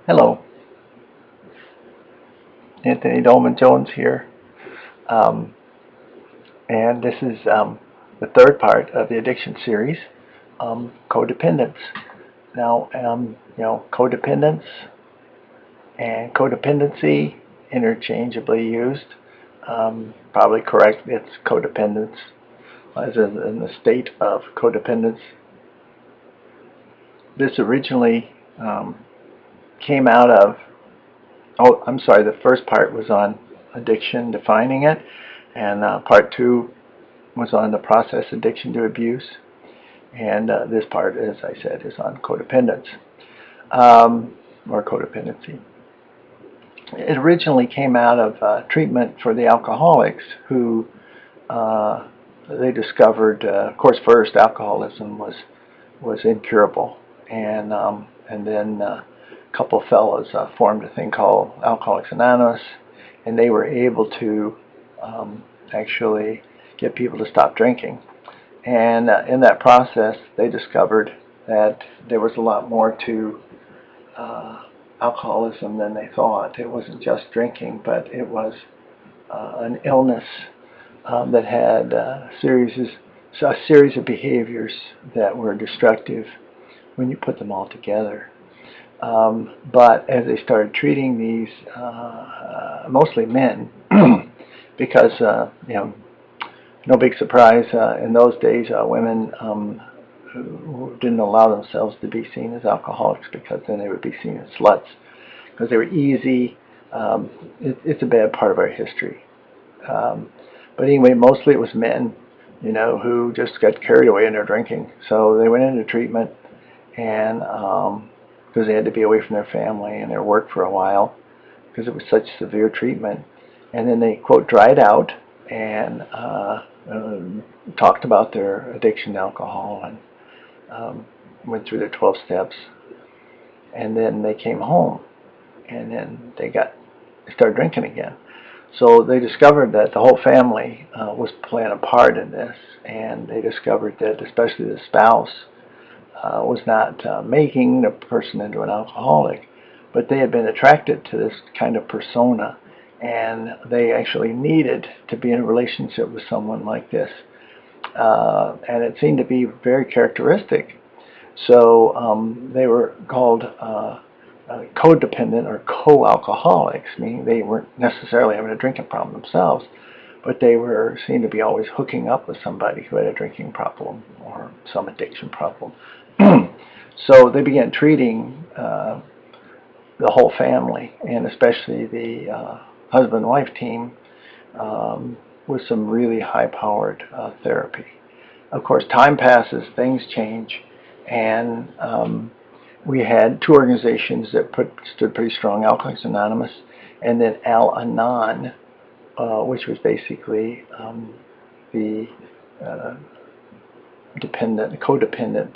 Hello, Anthony Dallmann-Jones here, and this is the third part of the addiction series, Codependence. Now, codependence and codependency interchangeably used. Probably correct. It's codependence, as in the state of codependence. This originally came out of. Oh, I'm sorry. The first part was on addiction, defining it, and part two was on the process addiction to abuse, and this part, as I said, is on codependence or codependency. It originally came out of treatment for the alcoholics who they discovered, of course, first alcoholism was incurable, and then a couple fellows formed a thing called Alcoholics Anonymous, and they were able to actually get people to stop drinking. And in that process, they discovered that there was a lot more to alcoholism than they thought. It wasn't just drinking, but it was an illness that had a series of behaviors that were destructive when you put them all together. But as they started treating these, mostly men, because no big surprise, in those days, women who didn't allow themselves to be seen as alcoholics, because then they would be seen as sluts, because they were easy. It's a bad part of our history. But anyway, mostly it was men, who just got carried away in their drinking. So they went into treatment, and because they had to be away from their family and their work for a while, because it was such severe treatment. And then they, quote, dried out and talked about their addiction to alcohol and went through their 12 steps. And then they came home, and then they started drinking again. So they discovered that the whole family was playing a part in this, and they discovered that especially the spouse was not making the person into an alcoholic, but they had been attracted to this kind of persona, and they actually needed to be in a relationship with someone like this. And it seemed to be very characteristic. So they were called codependent or co-alcoholics, meaning they weren't necessarily having a drinking problem themselves, but they seemed to be always hooking up with somebody who had a drinking problem or some addiction problem. So they began treating the whole family, and especially the husband-wife team, with some really high-powered therapy. Of course, time passes, things change, and we had two organizations that stood pretty strong: Alcoholics Anonymous, and then AlAnon, which was basically the codependent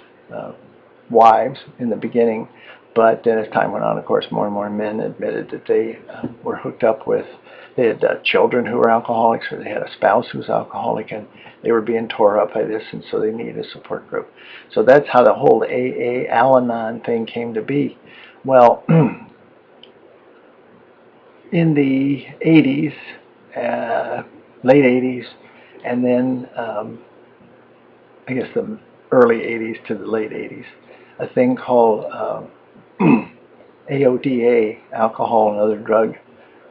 wives in the beginning. But then as time went on, of course, more and more men admitted that they were hooked up with, they had children who were alcoholics, or they had a spouse who was alcoholic, and they were being tore up by this, and so they needed a support group. So that's how the whole AA, AlAnon thing came to be. Well, in the 80s, late 80s, and then I guess the early 80s to the late 80s, a thing called AODA, alcohol and other drug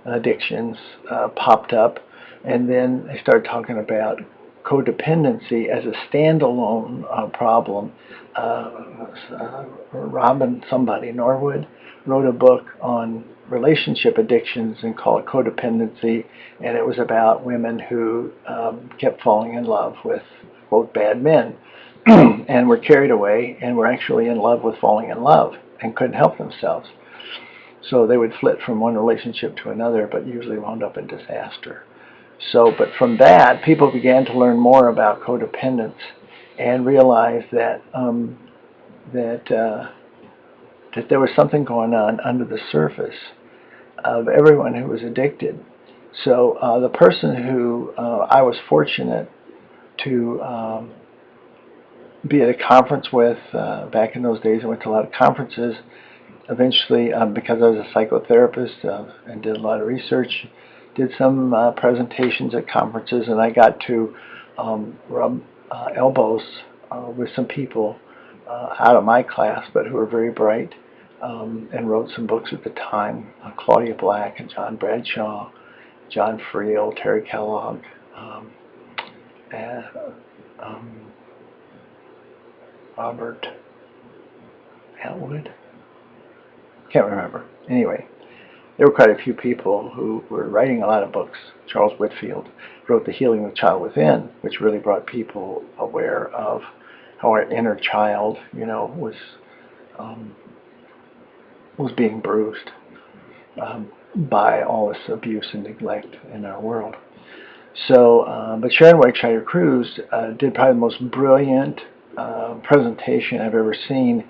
addictions, popped up, and then they started talking about codependency as a standalone problem. Norwood, wrote a book on relationship addictions and called it Codependency, and it was about women who kept falling in love with, quote, bad men, and were carried away and were actually in love with falling in love and couldn't help themselves. So they would flit from one relationship to another, but usually wound up in disaster. So, but from that, people began to learn more about codependence and realize that that there was something going on under the surface of everyone who was addicted. So the person who I was fortunate to be at a conference with back in those days, I went to a lot of conferences, eventually, because I was a psychotherapist and did a lot of research, did some presentations at conferences, and I got to rub elbows with some people out of my class, but who were very bright, and wrote some books at the time. Claudia Black and John Bradshaw, John Friel, Terry Kellogg, and Robert Atwood. Can't remember. Anyway, there were quite a few people who were writing a lot of books. Charles Whitfield wrote The Healing of the Child Within, which really brought people aware of how our inner child, was being bruised by all this abuse and neglect in our world. So, but Sharon White Cruz did probably the most brilliant presentation I've ever seen.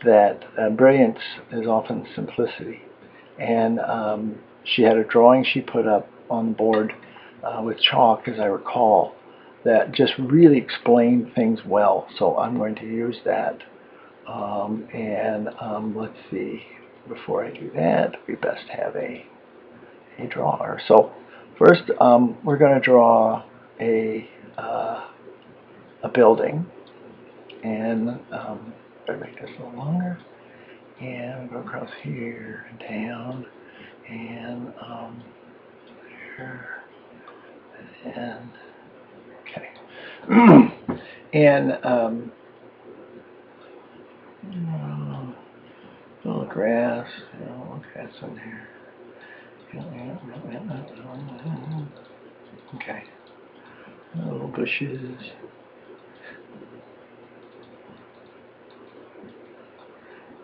That brilliance is often simplicity, and she had a drawing she put up on the board with chalk, as I recall, that just really explained things well. So I'm going to use that. Let's see. Before I do that, we best have a drawer. So first, we're going to draw a building, and better make this a little longer. And go across here and down, and there, and okay, and little grass, okay, it's in here. Okay, little bushes.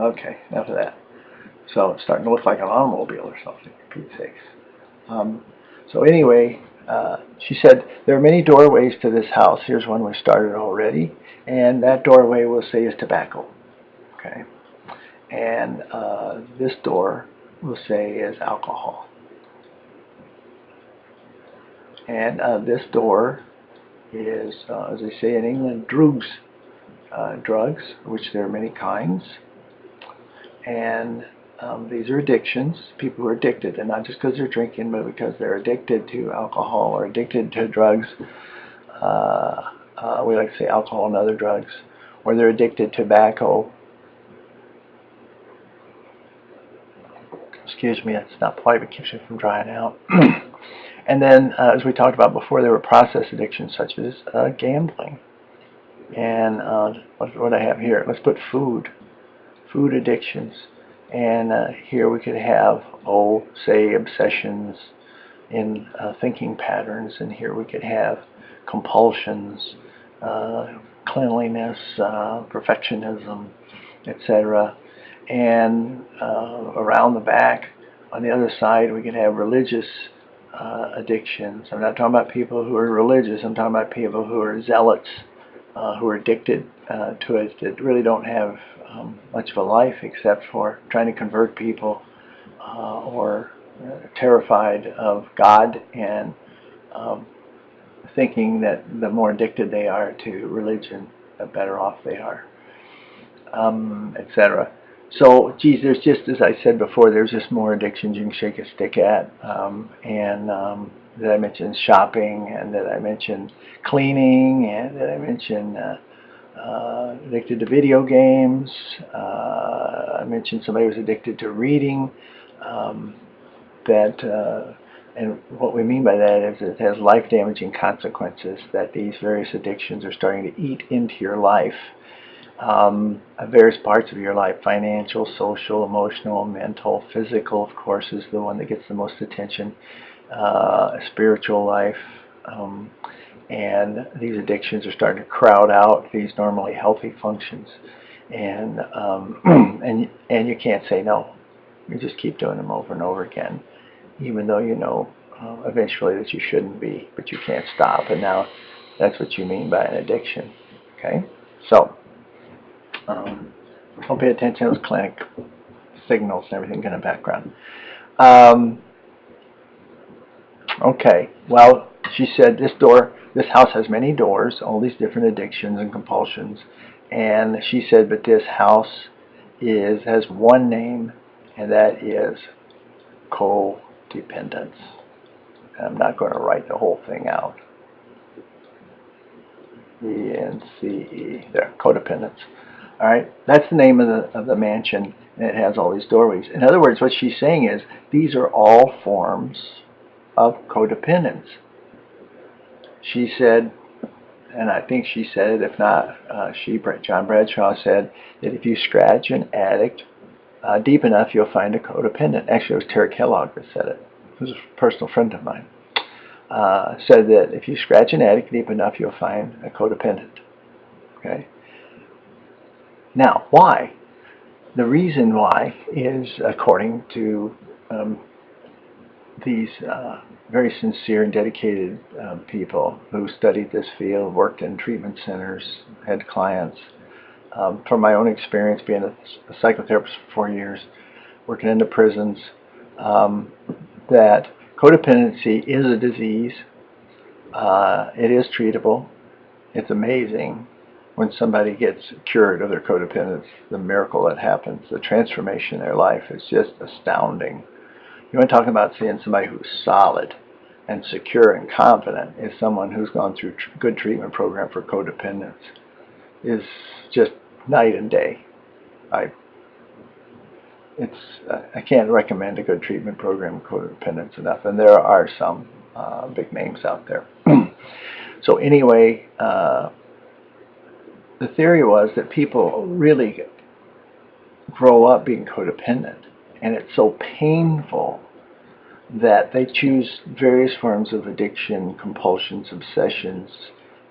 Okay, enough of that. So it's starting to look like an automobile or something, for Pete's sakes. So anyway, she said, there are many doorways to this house. Here's one we started already. And that doorway we'll say is tobacco. Okay. And this door we'll say is alcohol. And this door is, as they say in England, drugs. Drugs, which there are many kinds. And these are addictions, people who are addicted, and not just because they're drinking, but because they're addicted to alcohol or addicted to drugs. We like to say alcohol and other drugs, or they're addicted to tobacco. Excuse me, that's not polite, but keeps me from drying out. And then, as we talked about before, there were process addictions such as gambling. And what do I have here? Let's put food addictions. And here we could have, say, obsessions in thinking patterns. And here we could have compulsions, cleanliness, perfectionism, etc. And around the back, on the other side, we could have religious addictions. I'm not talking about people who are religious. I'm talking about people who are zealots, who are addicted to it, that really don't have much of a life except for trying to convert people, or terrified of God and thinking that the more addicted they are to religion, the better off they are, etc. So, geez, there's just, as I said before, there's just more addictions you can shake a stick at. That I mentioned shopping, and that I mentioned cleaning, and that I mentioned addicted to video games. I mentioned somebody was addicted to reading. And what we mean by that is it has life-damaging consequences, that these various addictions are starting to eat into your life. Various parts of your life: financial, social, emotional, mental, physical, of course, is the one that gets the most attention. Spiritual life, and these addictions are starting to crowd out these normally healthy functions, and and you can't say no. You just keep doing them over and over again, even though you know eventually that you shouldn't be, but you can't stop. And now that's what you mean by an addiction. Okay, so don't pay attention to those clinic signals and everything in the background. Okay, well, she said this house has many doors, all these different addictions and compulsions, and she said, but this house has one name, and that is codependence. I'm not going to write the whole thing out. E-N-C-E, there, codependence. All right, that's the name of the mansion, and it has all these doorways. In other words, what she's saying is these are all forms of codependence. She said, and I think she said it, if not, John Bradshaw said that if you scratch an addict deep enough, you'll find a codependent. Actually, it was Terry Kellogg that said it. He was a personal friend of mine. Said that if you scratch an addict deep enough, you'll find a codependent. Okay. Now, why? The reason why is, according to these very sincere and dedicated people who studied this field, worked in treatment centers, had clients. From my own experience being a psychotherapist for 4 years, working in the prisons, that codependency is a disease. It is treatable. It's amazing when somebody gets cured of their codependence, the miracle that happens, the transformation in their life is just astounding. You want to talk about seeing somebody who's solid and secure and confident is someone who's gone through a good treatment program for codependence. Is just night and day. I can't recommend a good treatment program for codependence enough, and there are some big names out there. So anyway, the theory was that people really grow up being codependent, and it's so painful that they choose various forms of addiction, compulsions, obsessions,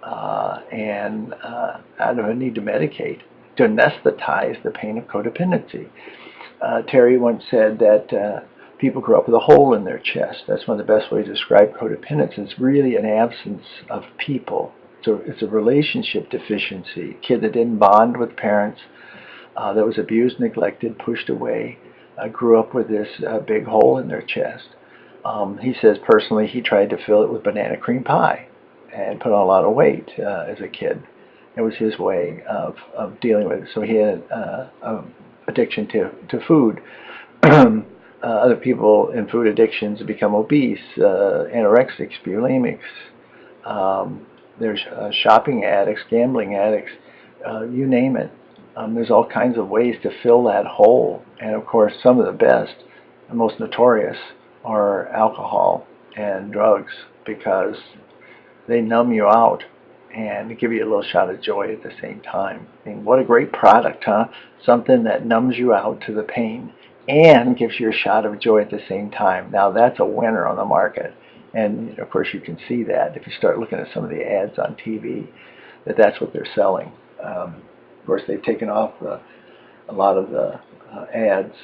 and out of a need to medicate, to anesthetize the pain of codependency. Terry once said that people grow up with a hole in their chest. That's one of the best ways to describe codependence. It's really an absence of people. So it's a relationship deficiency. A kid that didn't bond with parents, that was abused, neglected, pushed away, grew up with this big hole in their chest. He says personally he tried to fill it with banana cream pie and put on a lot of weight as a kid. It was his way of dealing with it. So he had addiction to food. Other people in food addictions become obese, anorexics, bulimics. There's shopping addicts, gambling addicts, you name it. There's all kinds of ways to fill that hole. And of course, some of the best, the most notorious, are alcohol and drugs, because they numb you out and give you a little shot of joy at the same time. I mean, what a great product, huh? Something that numbs you out to the pain and gives you a shot of joy at the same time. Now that's a winner on the market. And of course you can see that if you start looking at some of the ads on TV, that's what they're selling. Of course, they've taken off a lot of the ads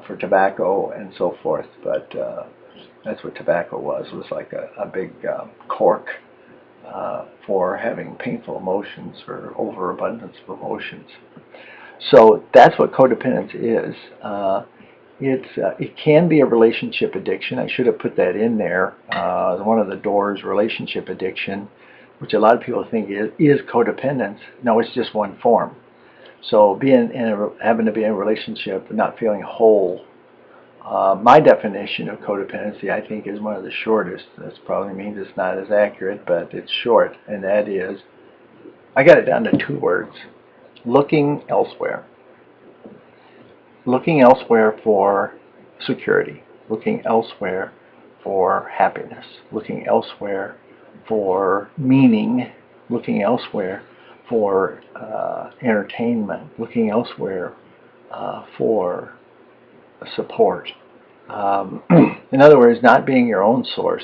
for tobacco and so forth, but that's what tobacco was. It was like a big cork for having painful emotions, or overabundance of emotions. So that's what codependence is. It can be a relationship addiction. I should have put that in there. One of the doors, relationship addiction, which a lot of people think is codependence. No, it's just one form. So having to be in a relationship, not feeling whole. My definition of codependency, I think, is one of the shortest. That probably means it's not as accurate, but it's short, and that is, I got it down to 2 words: looking elsewhere. Looking elsewhere for security, looking elsewhere for happiness, looking elsewhere for meaning, looking elsewhere for entertainment, looking elsewhere for support. In other words, not being your own source.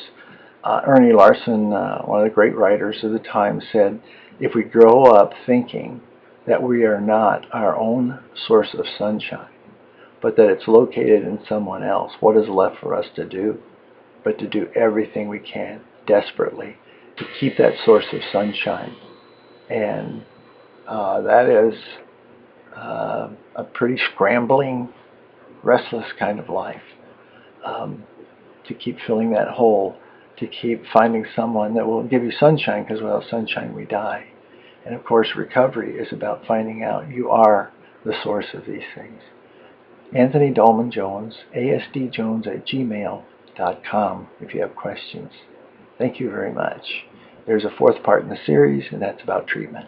Ernie Larson, one of the great writers of the time, said, if we grow up thinking that we are not our own source of sunshine, but that it's located in someone else, what is left for us to do but to do everything we can desperately to keep that source of sunshine? And that is a pretty scrambling, restless kind of life, to keep filling that hole, to keep finding someone that will give you sunshine, because without sunshine we die. And of course, recovery is about finding out you are the source of these things. Anthony Dallmann-Jones, asdjones@gmail.com if you have questions. Thank you very much. There's a fourth part in the series, and that's about treatment.